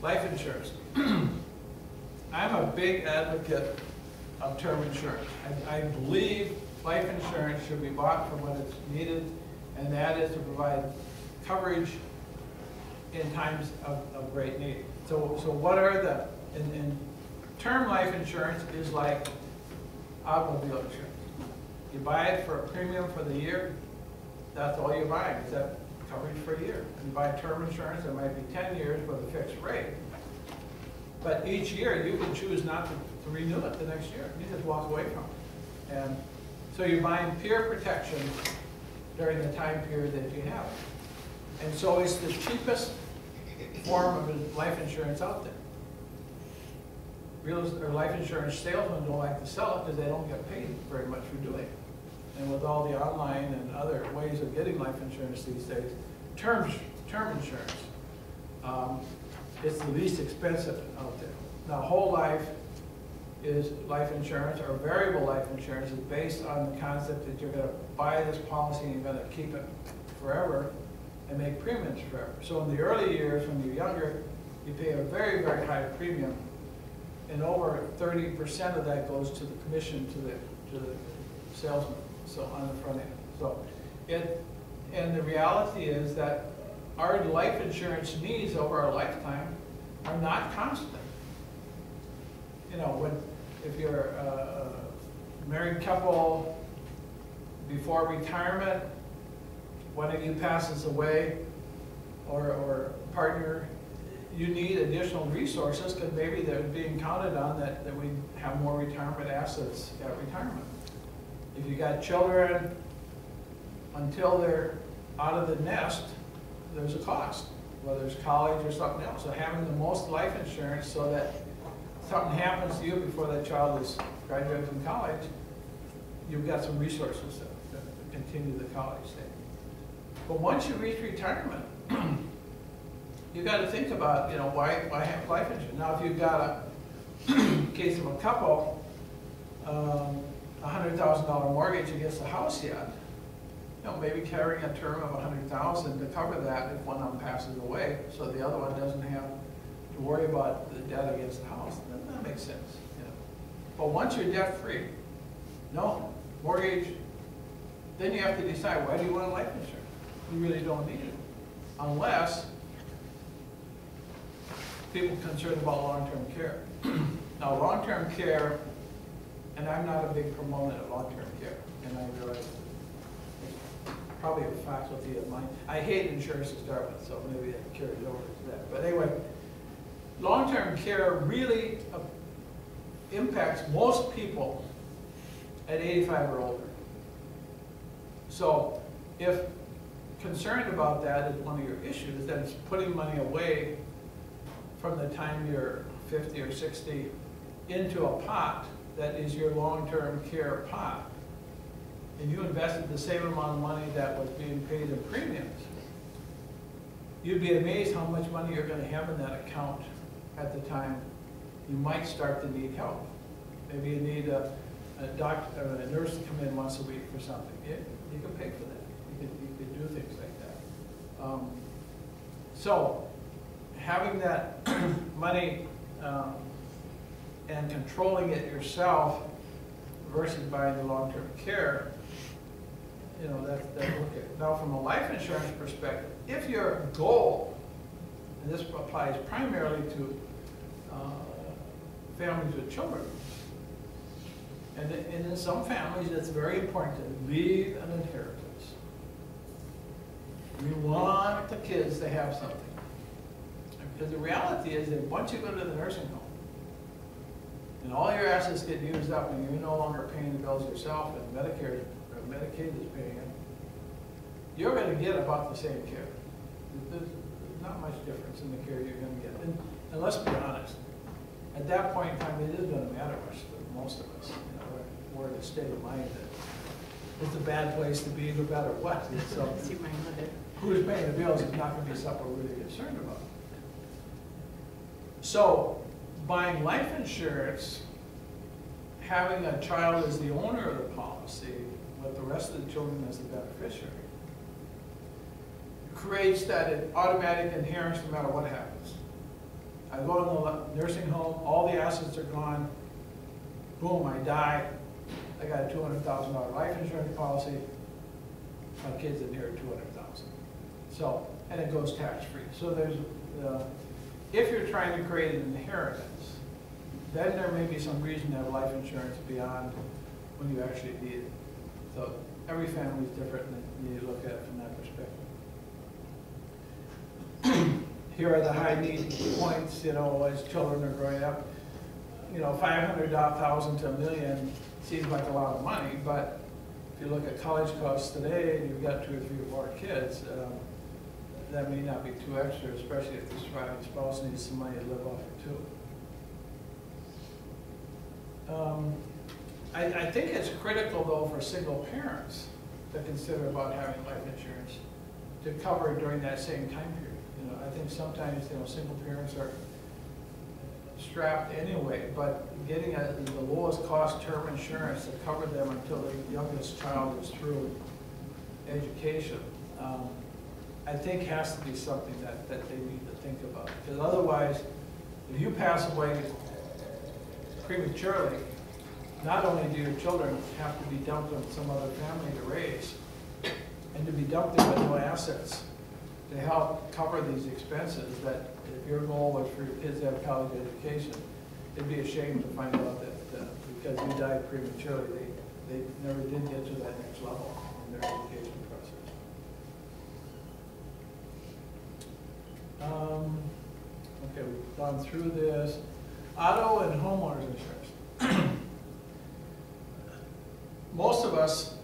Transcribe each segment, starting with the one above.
life insurance. I'm a big advocate of term insurance. I believe life insurance should be bought for what it's needed, and that is to provide coverage in times of great need. So what are the, in term life insurance is like automobile insurance. You buy it for a premium for the year, that's all you're buying, is that coverage for a year. You buy term insurance, it might be 10 years with a fixed rate. But each year, you can choose not to renew it the next year. You just walk away from it. And so you're buying peer protection during the time period that you have. And so it's the cheapest form of life insurance out there. Life insurance salesmen don't like to sell it because they don't get paid very much for doing it. And with all the online and other ways of getting life insurance these days, term insurance, it's the least expensive out there. Now, whole life is life insurance, or variable life insurance is based on the concept that you're going to buy this policy and you're going to keep it forever and make premiums forever. So in the early years, when you're younger, you pay a very, very high premium, and over 30% of that goes to the commission to the salesman, so on the front end. So and the reality is that our life insurance needs over our lifetime are not constant. You know, if you're a married couple before retirement, one of you passes away, or partner, you need additional resources because maybe they're being counted on that we have more retirement assets at retirement. If you got children, until they're out of the nest, there's a cost, whether it's college or something else. So having the most life insurance so that something happens to you before that child is graduating from college, you've got some resources to continue the college thing. But once you reach retirement, you got to think about, you know, why have life insurance? Now, if you've got a case of a couple, $100,000 mortgage against the house yet, you know, maybe carrying a term of $100,000 to cover that if one of them passes away, so the other one doesn't have to worry about the debt against the house. That makes sense. You know. But once you're debt free, no mortgage, then you have to decide, why do you want life insurance? You really don't need it, unless people are concerned about long-term care. Now, long-term care, and I'm not a big proponent of long-term care, and I realize it's probably a faculty of mine. I hate insurance to start with, so maybe that carries over to that. But anyway, long-term care really impacts most people at 85 or older. So if concerned about that is one of your issues, then it's putting money away from the time you're 50 or 60 into a pot that is your long-term care pot. And you invested the same amount of money that was being paid in premiums, you'd be amazed how much money you're going to have in that account at the time you might start to need help. Maybe you need a doctor, a nurse to come in once a week for something. You can pay for that. You could do things like that. So having that money and controlling it yourself versus buying the long-term care, you know, that's okay. Now, from a life insurance perspective, if your goal, and this applies primarily to families with children, and in some families it's very important to leave an inheritance. We want the kids to have something. Because the reality is that once you go to the nursing home, and all your assets get used up and you're no longer paying the bills yourself and Medicare or Medicaid is paying it, you're going to get about the same care. There's not much difference in the care you're going to get. And let's be honest, at that point in time, it isn't going to matter much for most of us. You know, we're in a state of mind that it's a bad place to be no matter what. So who's paying the bills is not going to be something we're really concerned about. So buying life insurance, having a child as the owner of the policy, with the rest of the children as the beneficiary, creates that automatic adherence no matter what happens. I go in the nursing home, all the assets are gone, boom, I die, I got a $200,000 life insurance policy, my kids inherit $200,000. So, and it goes tax-free. So there's, if you're trying to create an inheritance, then there may be some reason to have life insurance beyond when you actually need it. So every family is different, and you look at it from that perspective. Here are the high need points, you know, as children are growing up. You know, $500,000 to $1 million seems like a lot of money, but if you look at college costs today, and you've got 2 or 3 or 4 kids, that may not be too extra, especially if the surviving spouse needs some money to live off it too. I think it's critical though for single parents to consider about having life insurance to cover during that same time period. You know, I think sometimes, you know, single parents are strapped anyway, but getting the lowest cost term insurance to cover them until the youngest child is through education, I think has to be something that they need to think about. Because otherwise, if you pass away prematurely, not only do your children have to be dumped on some other family to raise, and to be dumped there with no assets to help cover these expenses, that if your goal was for your kids to have a college education, it'd be a shame to find out that because you died prematurely, they never did get to that next level in their education process. Okay, we've gone through this. Auto and homeowners insurance. Most of us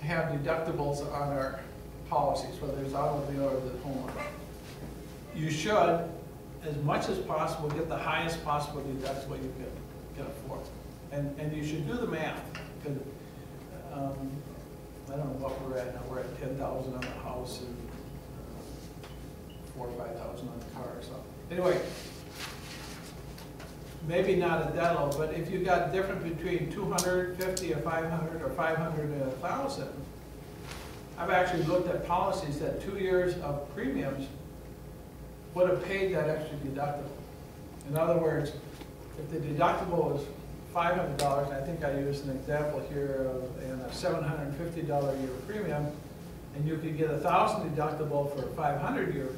have deductibles on our policies, whether it's automobile or the homeowner. You should, as much as possible, get the highest possible deductible you can afford. And you should do the math, because I don't know what we're at now. We're at 10,000 on the house and 4,000 or 5,000 on the car or something. Anyway, maybe not at that level, but if you got difference between 250 or 500 or 500 and 1,000, I've actually looked at policies that 2 years of premiums would have paid that extra deductible. In other words, if the deductible was $500, and I think I used an example here of a $750 a year premium, and you could get $1,000 deductible for $500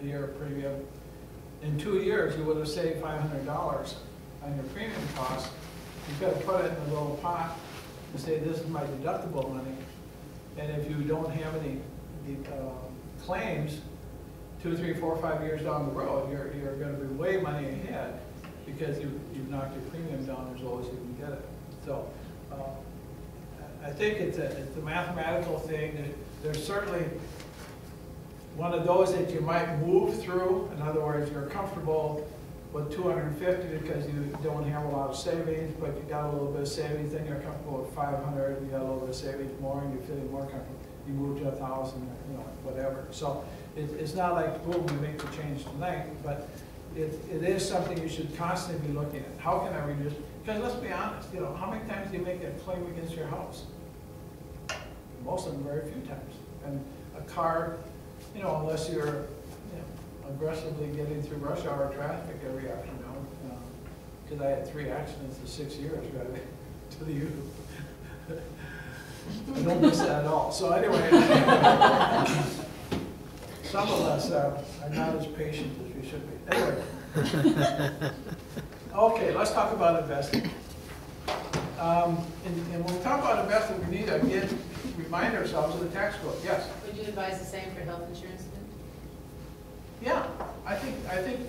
a year premium, in 2 years you would have saved $500 on your premium cost. You've got to put it in a little pot and say, this is my deductible money. And if you don't have any claims, 2, 3, 4, 5 years down the road, you're going to be way money ahead because you've knocked your premium down as low as you can get it. So I think it's a mathematical thing. There's certainly one of those that you might move through. In other words, you're comfortable with 250 because you don't have a lot of savings, but you got a little bit of savings. Then you're comfortable with 500, and you got a little bit of savings more, and you're feeling more comfortable. You move to 1,000, you know, whatever. So it's not like, boom, we make the change tonight, but it is something you should constantly be looking at. How can I reduce? Because let's be honest, you know, how many times do you make a claim against your house? Most of them very few times. And a car, you know, unless you're aggressively getting through rush hour traffic every afternoon, because I had 3 accidents in 6 years driving to the U. I don't miss that at all. So anyway, some of us are not as patient as we should be. Anyway, okay, let's talk about investing. And when we talk about investing, we need to again remind ourselves of the tax code. Yes. Would you advise the same for health insurance then? Yeah, I think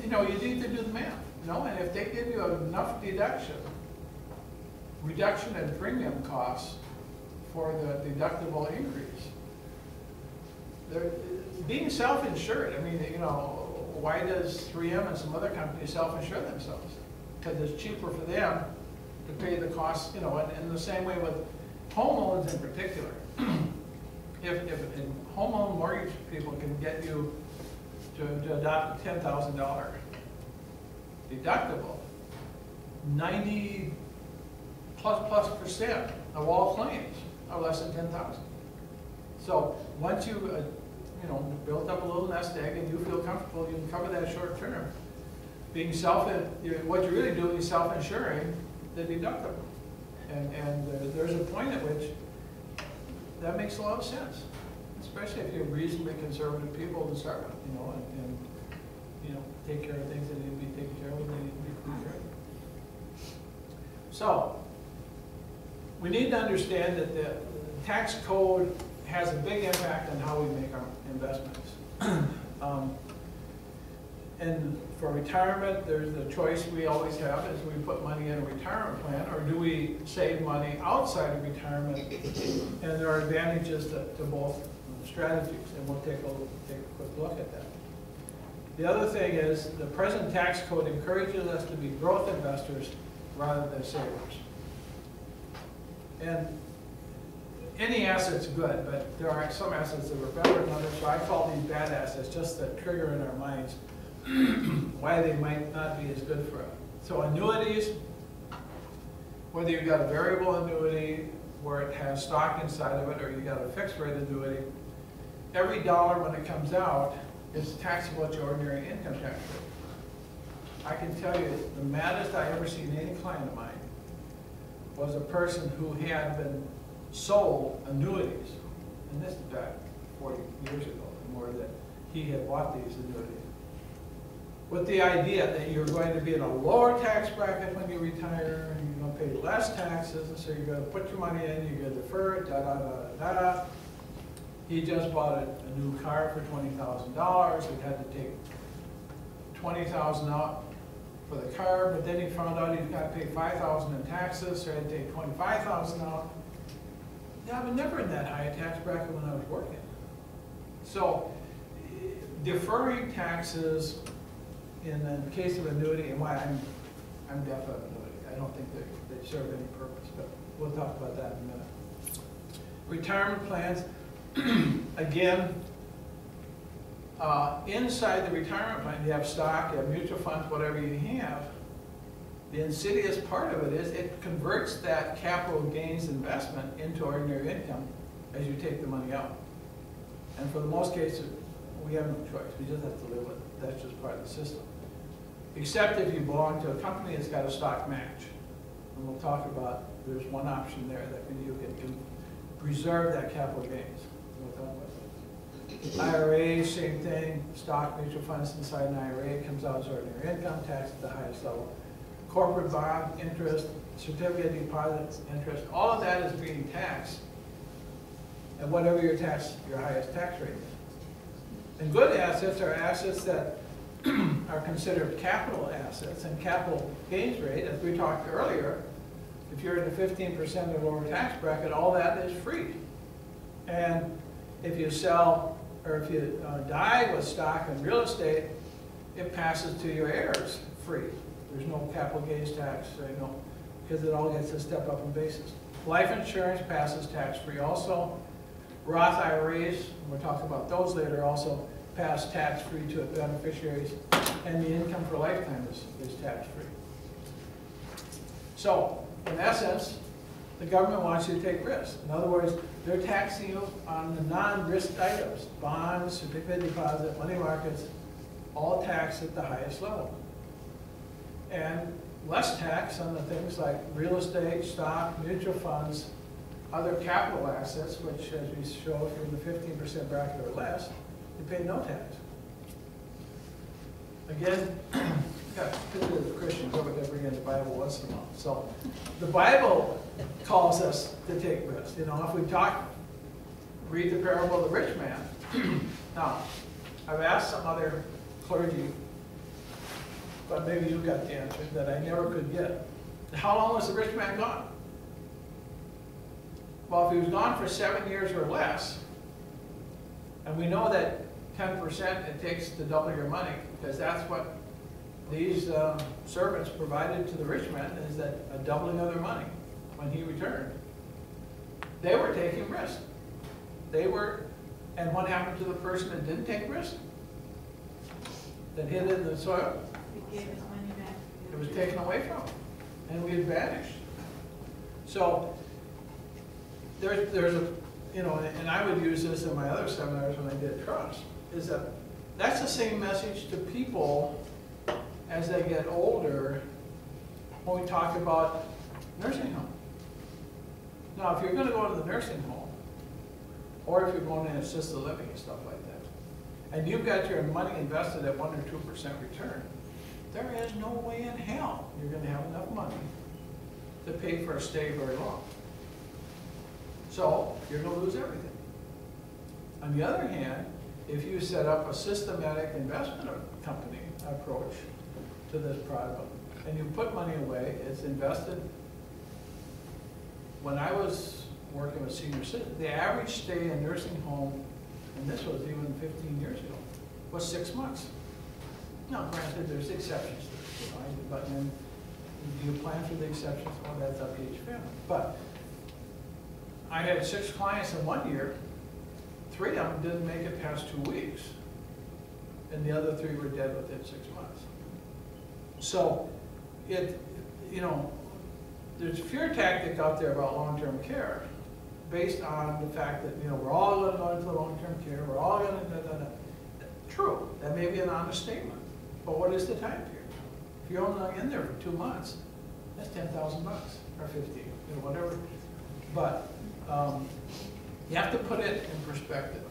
you know, you need to do the math, you know, and if they give you enough reduction in premium costs for the deductible increase, being self-insured, I mean, you know, why does 3M and some other companies self-insure themselves? Because it's cheaper for them to pay the costs, you know, and in the same way with home loans in particular. If home loan mortgage people can get you to adopt a $10,000 deductible, 90+% of all claims are less than 10,000. So once you you know, built up a little nest egg and you feel comfortable, you can cover that short term. being what you're really doing is self-insuring the deductible. And there's a point at which that makes a lot of sense, especially if you're reasonably conservative people to start with, you know, and you know, take care of things that need to be taken care of when they need to be taken care of. So, we need to understand that the tax code has a big impact on how we make our investments. And for retirement, there's the choice we always have, is we put money in a retirement plan, or do we save money outside of retirement? And there are advantages to both strategies, and we'll take a quick look at that. The other thing is, the present tax code encourages us to be growth investors rather than savers. And any asset's good, but there are some assets that are better than others, so I call these bad assets, just the trigger in our minds why they might not be as good for us. So annuities, whether you've got a variable annuity where it has stock inside of it, or you got a fixed rate annuity, every dollar when it comes out is taxable at your ordinary income tax rate. I can tell you, the maddest I ever seen any client of mine was a person who had been sold annuities, and this is back 40 years ago or more, that he had bought these annuities, with the idea that you're going to be in a lower tax bracket when you retire, and you're going to pay less taxes, and so you're going to put your money in, you're going to defer it, da-da-da-da-da. He just bought a new car for $20,000. He had to take $20,000 out for the car, but then he found out he's got to pay $5,000 in taxes, so he had to take $25,000 out. Yeah, I was never in that high a tax bracket when I was working. So, deferring taxes in the case of annuity, and why I'm deaf on annuity. I don't think they serve any purpose, but we'll talk about that in a minute. Retirement plans, again, inside the retirement plan, you have stock, you have mutual funds, whatever you have. The insidious part of it is it converts that capital gains investment into ordinary income as you take the money out. And for the most cases, we have no choice. We just have to live with it. That's just part of the system. Except if you belong to a company that's got a stock match. And we'll talk about, there's one option there that you can preserve that capital gains. We'll talk about that. IRA, same thing. Stock mutual funds inside an IRA comes out as ordinary income, taxed at the highest level. Corporate bond interest, certificate deposits interest, all of that is being taxed at whatever your highest tax rate is. And good assets are assets that are considered capital assets, and capital gains rate, as we talked earlier, if you're in the 15% or lower tax bracket, all that is free. And if you sell, or if you die with stock and real estate, it passes to your heirs free. There's no capital gains tax, because it all gets a step up in basis. Life insurance passes tax-free also. Roth IRAs, we'll talk about those later, also pass tax-free to beneficiaries, and the income for lifetime is tax-free. So, in essence, the government wants you to take risks. In other words, they're taxing you on the non-risk items, bonds, certificate deposit, money markets, all taxed at the highest level. And less tax on the things like real estate, stock, mutual funds, other capital assets, which, as we show, if you're in the 15% bracket or less, you pay no tax. Again, particularly the Christians, over there bring in the Bible once in a while. So the Bible calls us to take risks. You know, if we read the parable of the rich man. Now, I've asked some other clergy, but maybe you got the answer that I never could get. How long was the rich man gone? Well, if he was gone for 7 years or less, and we know that 10% it takes to double your money, because that's what these servants provided to the rich man, is that a doubling of their money when he returned. They were taking risks. And what happened to the person that didn't take risks? That hid in the soil? He gave his money back. It was taken away from him, and we had vanished. So there's a, and I would use this in my other seminars when I did trust, is that that's the same message to people as as they get older when we talk about nursing home. Now, if you're gonna go to the nursing home, or if you're going in assisted living and stuff like that, and you've got your money invested at 1 or 2% return, there is no way in hell you're gonna have enough money to pay for a stay very long. So, you're gonna lose everything. On the other hand, if you set up a systematic investment company approach to this problem, and you put money away, it's invested. When I was working with senior citizens, the average stay in nursing home, and this was even 15 years ago, was 6 months. Now, granted, there's exceptions to this, you know, but then you plan for the exceptions, well, that's up to each family. But I had 6 clients in 1 year, 3 of them didn't make it past 2 weeks, and the other 3 were dead within 6 months. So, you know, there's a fear tactic out there about long-term care based on the fact that, you know, we're all going to go into long-term care, we're all going to, True, that may be an honest statement, but what is the time period? If you're only in there for 2 months, that's $10,000 or 50, you know, whatever. But you have to put it in perspective,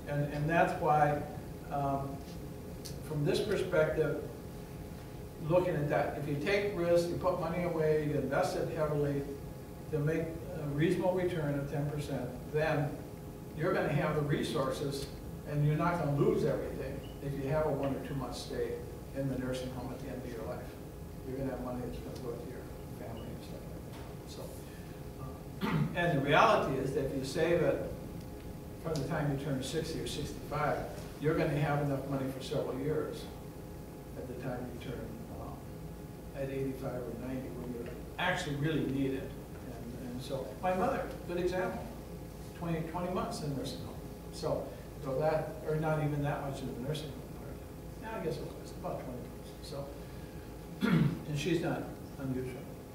and that's why, from this perspective, looking at that, if you take risks, you put money away, you invest it heavily to make a reasonable return of 10%, then you're going to have the resources, and you're not going to lose everything if you have a 1 or 2 month stay in the nursing home at the end of your life. You're going to have money that's going to go to your family and stuff like that. So, and the reality is that if you save it from the time you turn 60 or 65, you're going to have enough money for several years at the time you turn at 85 or 90 when you actually really need it. And so, my mother, good example, 20 months in nursing home. So that, or not even that much in the nursing home part. Yeah, I guess it was about 20 months. So, and she's not unusual.